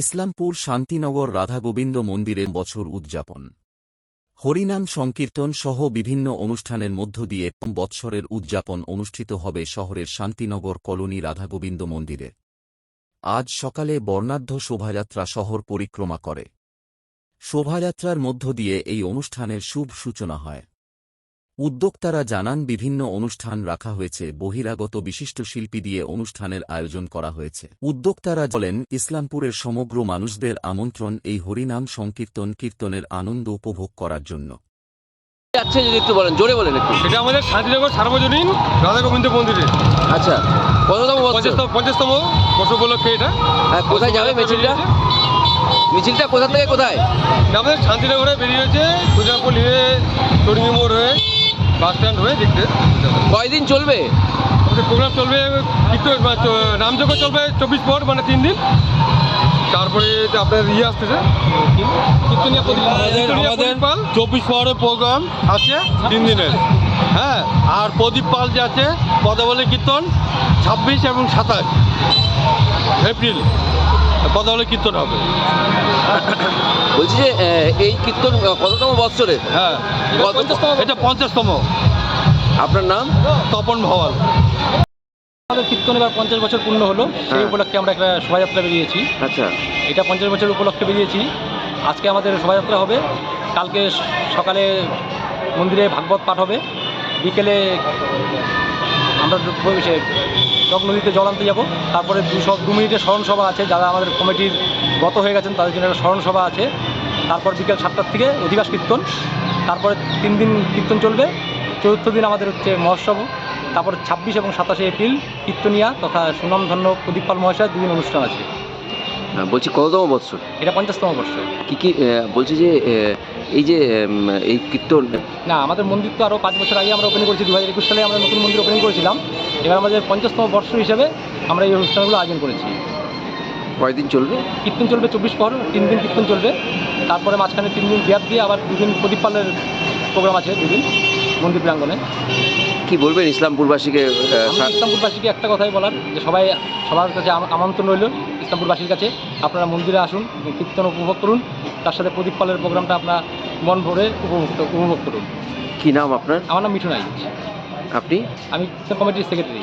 ইসলামপুর শান্তিনগর রাধাগোবিন্দ মন্দিরে বছর উদযাপন। হরিনাম সংকীর্তন সহ বিভিন্ন অনুষ্ঠানের মধ্য দিয়ে বৎসরের উদযাপন অনুষ্ঠিত হবে শহরের শান্তিনগর কলোনি রাধাগোবিন্দ মন্দিরে। আজ সকালে বর্ণাঢ্য শোভাযাত্রা শহর পরিক্রমা করে। শোভাযাত্রার মধ্য দিয়ে এই অনুষ্ঠানের শুভ সূচনা হয়। উদ্যোক্তারা জানান, বিভিন্ন অনুষ্ঠান রাখা হয়েছে, বহিরাগত বিশিষ্ট শিল্পী দিয়ে অনুষ্ঠানের আয়োজন করা হয়েছে। উদ্যোক্তারা বলেন, ইসলামপুরের সমগ্র মানুষদের আমন্ত্রণ এই হরিনাম সংকীর্তন কীর্তনের আনন্দ উপভোগ করার জন্য। আচ্ছা, যদি একটু বলেন, জোরে বলেন একটু। এটা আমাদের শান্তিনগর সার্বজনীন রাধাগোবিন্দ মন্দিরে। আচ্ছা, কততম বছর? 50তম বর্ষ উপলক্ষে এটা। কোথায় যাবে মিছিলটা? মিছিলটা কোথা থেকে কোথায়? আমাদের শান্তিনগরে বেরিয়েছে, সুজাপুর হয়ে টরিঙ্গি মোড় হয়ে বাস স্ট্যান্ড হয়ে দেখতে। কয়দিন চলবে আমাদের প্রোগ্রাম? চলবে কীর্তন, নামযজ্ঞ চলবে 24 পর, মানে 3 দিন। তারপরে আপনার আসতেছে কীর্তনীয় আমাদের 24 পরের প্রোগ্রাম আছে 3 দিনের। হ্যাঁ, আর প্রদীপ পাল যে আছে পদাবলী কীর্তন 26 এবং 27 এপ্রিল পদাবলী কীর্তন হবে। বলছি যে এই কীর্তন কততম বৎসরে? হ্যাঁ, এটা 50তম। আপনার নাম? তপন ভওয়াল। আমাদের কীর্তন এবার 50 বছর পূর্ণ হলো, সেই উপলক্ষে আমরা একটা শোভাযাত্রা বেরিয়েছি। আচ্ছা, এটা 50 বছর উপলক্ষে বেরিয়েছি। আজকে আমাদের শোভাযাত্রা হবে, কালকে সকালে মন্দিরে ভাগবত পাঠ হবে, বিকেলে আমরা জগ নদীতে জল আনতে যাবো। তারপরে 2 মিনিটের স্মরণ সভা আছে, যারা আমাদের কমিটির গত হয়ে গেছেন তাদের জন্য একটা স্মরণ সভা আছে। তারপর বিকেল 7টার থেকে অধিবাস কীর্তন। তারপরে 3 দিন কীর্তন চলবে। চতুর্থ দিন আমাদের হচ্ছে মহোৎসব। তারপর 26 এবং 27 এপ্রিল কীর্তনিয়া তথা সুনামধন্য প্রদীপ পাল মহাশয় 2 দিন অনুষ্ঠান আছে। বলছি কততম বৎসর? এটা 50তম বর্ষ। কি বলছি যে এই যে এই কীর্তন, না, আমাদের মন্দির তো আরও 5 বছর আগে আমরা ওপেনিং করেছি। 2021 সালে আমরা নতুন মন্দির ওপেনিং করেছিলাম। এবার আমাদের 50তম বর্ষ হিসেবে আমরা এই অনুষ্ঠানগুলো আয়োজন করেছি। কয়দিন চলবে? কীর্তন চলবে 24 পর, 3 দিন কীর্তন চলবে। তারপরে মাঝখানে 3 দিন গ্যাপ দিয়ে আবার 2 দিন প্রদীপ পালের প্রোগ্রাম আছে, 2 দিন মন্দির প্রাঙ্গণে। কি বলবেন ইসলামপুরবাসীকে? ইসলামপুরবাসীকে একটা কথাই বলার, যে সবার কাছে আমন্ত্রণ রইল ইসলামপুরবাসীর কাছে, আপনারা মন্দিরে আসুন, কীর্তন উপভোগ করুন, তার সাথে প্রদীপ পালের প্রোগ্রামটা আপনার মন ভরে উপভোগ করুন। কি নাম আপনার? আমার নাম মিঠুন আইচ। আপনি? আমি কমিটির সেক্রেটারি।